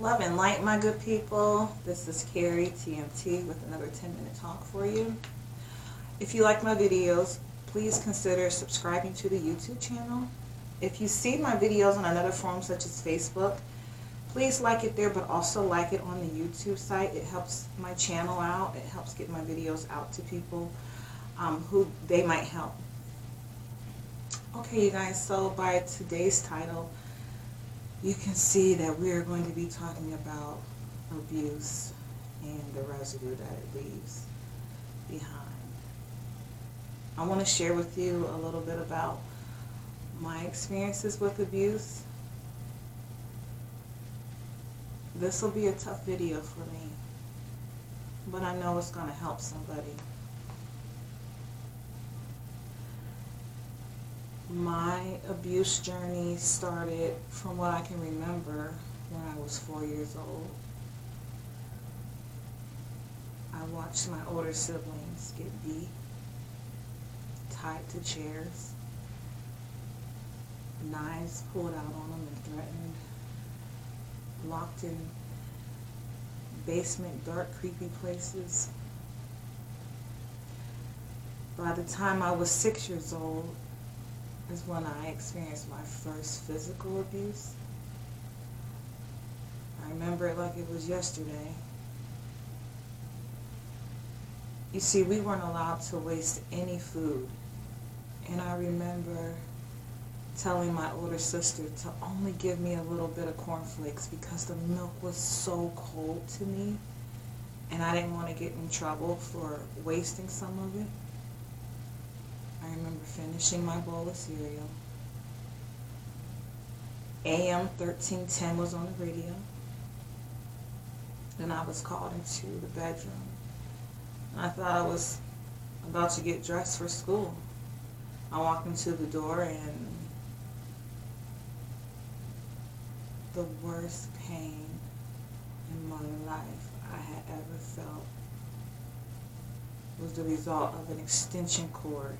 Love and light, my good people. This is Carrie TMT with another 10-minute talk for you. If you like my videos, please consider subscribing to the YouTube channel. If you see my videos on another forum such as Facebook, please like it there, but also like it on the YouTube site. It helps my channel out. It helps get my videos out to people who they might help. Okay, you guys, so by today's title, you can see that we are going to be talking about abuse and the residue that it leaves behind. I want to share with you a little bit about my experiences with abuse. This will be a tough video for me, but I know it's going to help somebody. My abuse journey started, from what I can remember, when I was 4 years old. I watched my older siblings get beat, tied to chairs, knives pulled out on them and threatened, locked in basement, dark, creepy places. By the time I was 6 years old is when I experienced my first physical abuse. I remember it like it was yesterday. You see, we weren't allowed to waste any food. And I remember telling my older sister to only give me a little bit of cornflakes because the milk was so cold to me and I didn't want to get in trouble for wasting some of it. I remember finishing my bowl of cereal. AM 1310 was on the radio. Then I was called into the bedroom. And I thought I was about to get dressed for school. I walked into the door and the worst pain in my life I had ever felt was the result of an extension cord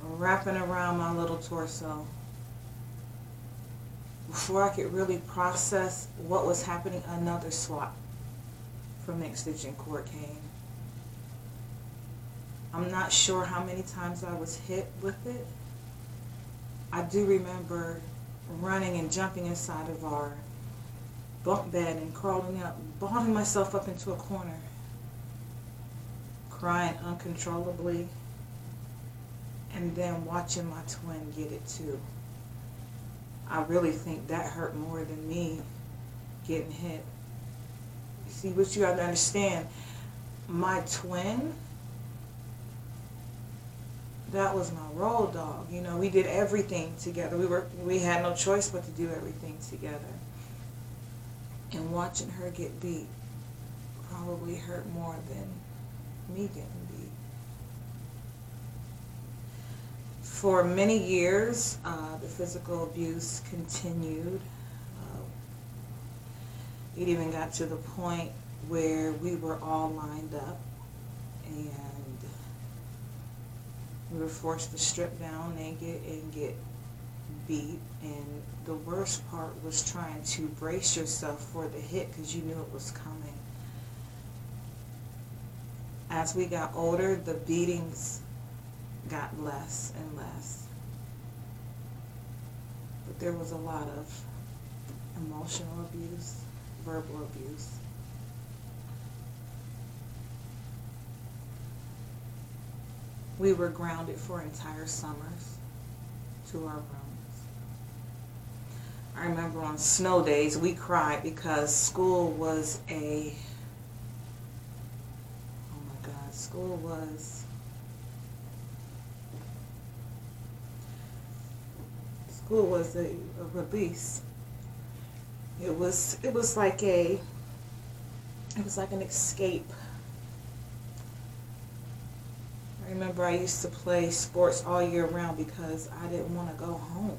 wrapping around my little torso. Before I could really process what was happening, another swat from the extension cord came. I'm not sure how many times I was hit with it. I do remember running and jumping inside of our bunk bed and crawling up, balling myself up into a corner, crying uncontrollably, and then watching my twin get it too. I really think that hurt more than me getting hit. See, what you have to understand, my twin, that was my road dog. You know, we did everything together. We had no choice but to do everything together. And watching her get beat probably hurt more than me getting beat. For many years, the physical abuse continued. It even got to the point where we were all lined up and we were forced to strip down naked and get beat. And the worst part was trying to brace yourself for the hit because you knew it was coming. As we got older, the beatings got less and less. But there was a lot of emotional abuse, verbal abuse. We were grounded for entire summers to our rooms. I remember on snow days we cried because school was a release. It was like an escape. I remember I used to play sports all year round because I didn't want to go home.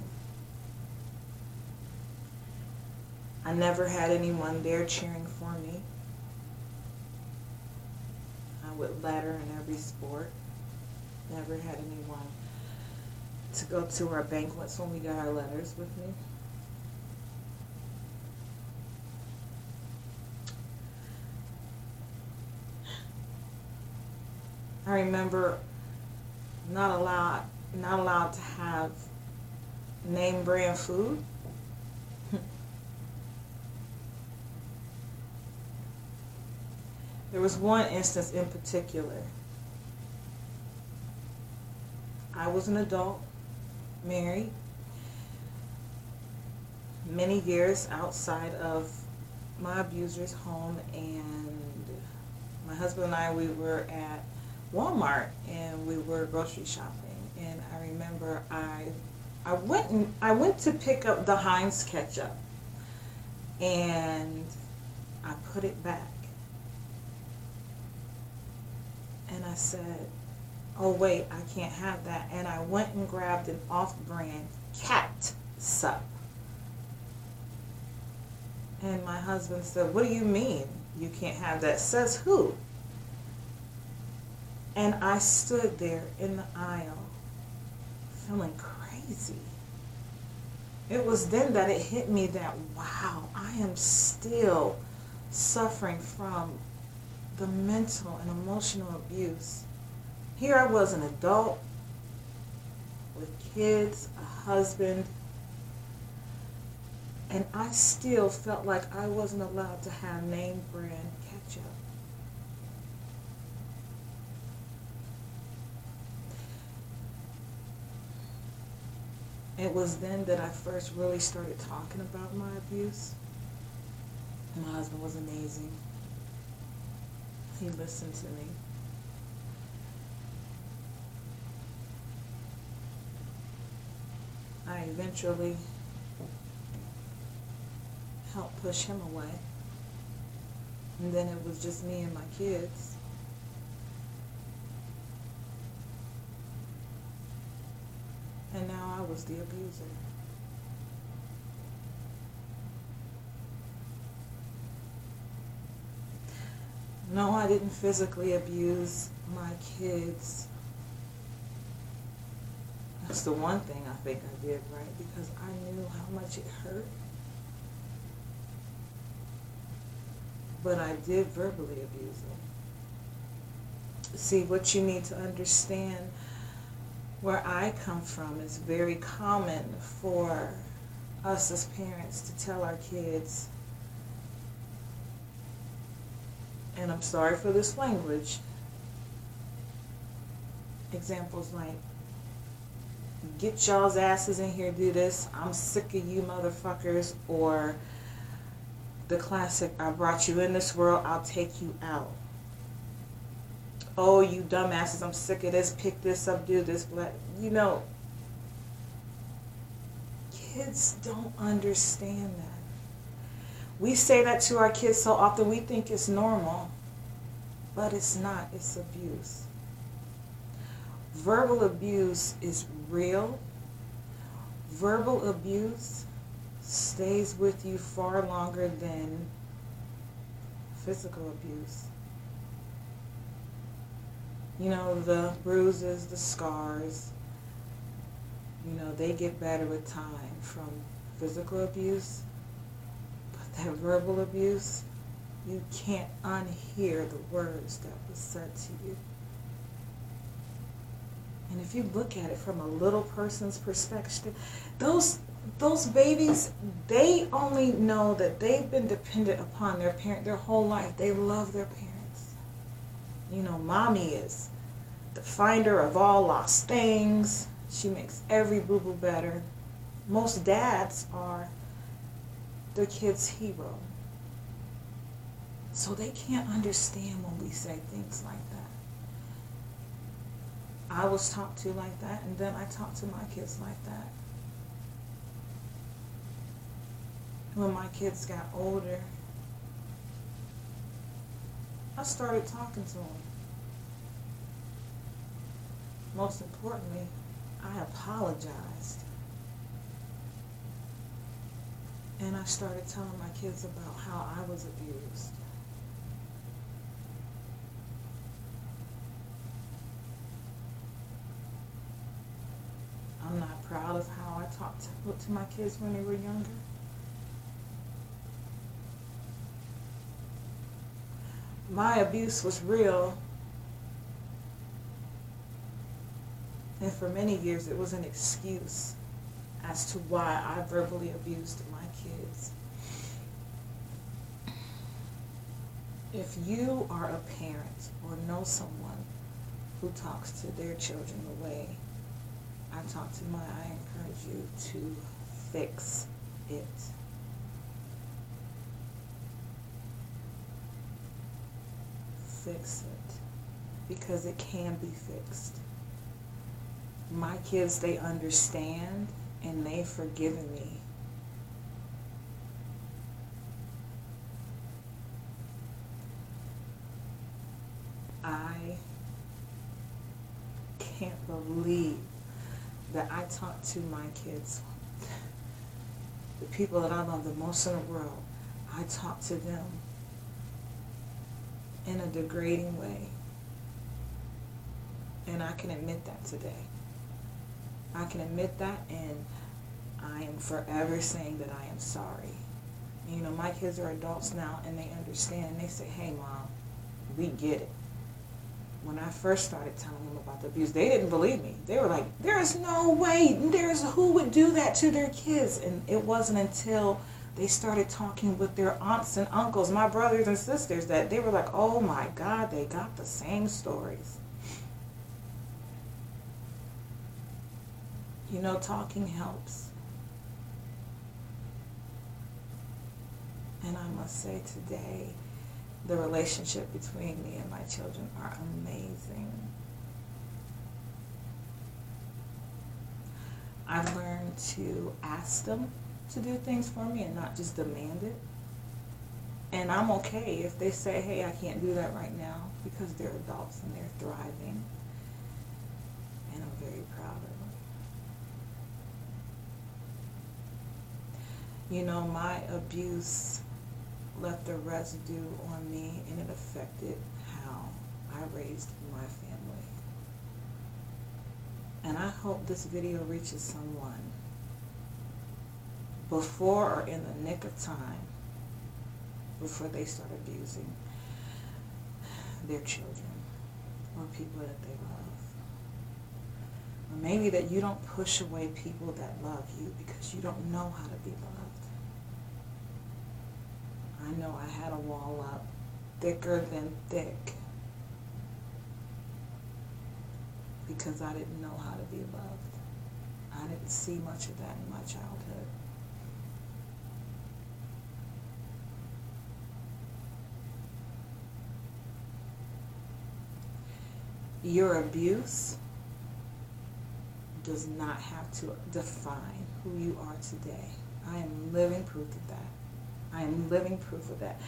I never had anyone there cheering for me. I would letter in every sport. Never had anyone to go to our banquets when we got our letters with me. I remember not allowed to have name brand food. There was one instance in particular. I was an adult, married, many years outside of my abuser's home, and my husband and I, we were at Walmart and we were grocery shopping, and I remember I went to pick up the Heinz ketchup, and I put it back, and I said, oh wait, I can't have that, and I went and grabbed an off-brand catsup. And my husband said, what do you mean you can't have that? Says who? And I stood there in the aisle feeling crazy. It was then that it hit me that, wow, I am still suffering from the mental and emotional abuse. Here I was, an adult with kids, a husband, and I still felt like I wasn't allowed to have name brand ketchup. It was then that I first really started talking about my abuse. My husband was amazing. He listened to me. I eventually helped push him away. And then it was just me and my kids. And now I was the abuser. No, I didn't physically abuse my kids. That's the one thing I think I did right, because I knew how much it hurt. But I did verbally abuse them. See, what you need to understand, where I come from, is very common for us as parents to tell our kids, and I'm sorry for this language, examples like, get y'all's asses in here, do this, I'm sick of you motherfuckers, or the classic, I brought you in this world, I'll take you out. Oh, you dumbasses, I'm sick of this, pick this up, do this, but you know, kids don't understand that. We say that to our kids so often, we think it's normal, but it's not, it's abuse. Verbal abuse is real. Verbal abuse stays with you far longer than physical abuse. You know, the bruises, the scars, you know, they get better with time from physical abuse. But that verbal abuse, you can't unhear the words that was said to you. And if you look at it from a little person's perspective, those babies, they only know that they've been dependent upon their parent their whole life. They love their parents. You know, mommy is the finder of all lost things. She makes every boo-boo better. Most dads are their kid's hero. So they can't understand when we say things like that. I was taught to like that, and then I talk to my kids like that. When my kids got older, I started talking to them. Most importantly, I apologized. And I started telling my kids about how I was abused. I'm not proud of how I talked to my kids when they were younger. My abuse was real, And for many years, it was an excuse as to why I verbally abused my kids. If you are a parent or know someone who talks to their children the way I talk to mine, I encourage you to fix it. Fix it. Because it can be fixed. My kids, they understand and they've forgiven me. I can't believe that I talk to my kids, the people that I love the most in the world, I talk to them in a degrading way. And I can admit that today. I can admit that, and I am forever saying that I am sorry. You know, my kids are adults now, and they understand, and they say, hey, Mom, we get it. When I first started telling them about the abuse, they didn't believe me. They were like, there is no way, who would do that to their kids? And it wasn't until they started talking with their aunts and uncles, my brothers and sisters, that they were like, oh my God, they got the same stories. You know, talking helps. And I must say today, the relationship between me and my children are amazing. I've learned to ask them to do things for me and not just demand it. And I'm okay if they say, hey, I can't do that right now, because they're adults and they're thriving. And I'm very proud of them. You know, my abuse left a residue on me, and it affected how I raised my family. And I hope this video reaches someone before or in the nick of time, before they start abusing their children or people that they love. Or maybe that you don't push away people that love you because you don't know how to be loved. I know I had a wall up thicker than thick because I didn't know how to be loved. I didn't see much of that in my childhood. Your abuse does not have to define who you are today. I am living proof of that. I am living proof of that.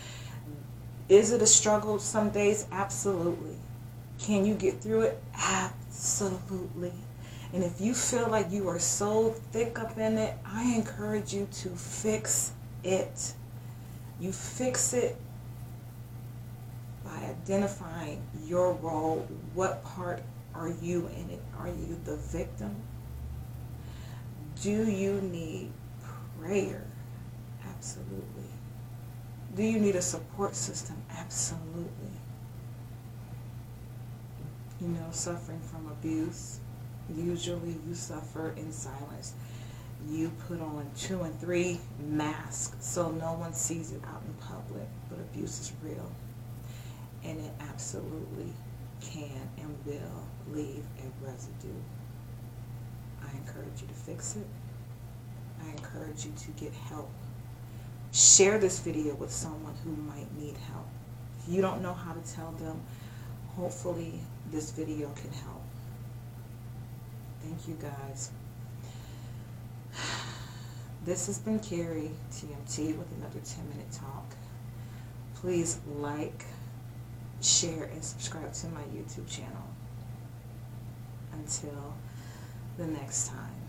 Is it a struggle some days? Absolutely. Can you get through it? Absolutely. And if you feel like you are so thick up in it, I encourage you to fix it. You fix it by identifying your role. What part are you in it? Are you the victim? Do you need prayer? Absolutely. Do you need a support system? Absolutely. You know, suffering from abuse, usually you suffer in silence. You put on 2 and 3 masks so no one sees it out in public, but abuse is real. And it absolutely can and will leave a residue. I encourage you to fix it. I encourage you to get help. Share this video with someone who might need help. If you don't know how to tell them, hopefully this video can help. Thank you guys. This has been Carrie, TMT, with another 10-minute talk. Please like, share, and subscribe to my YouTube channel. Until the next time.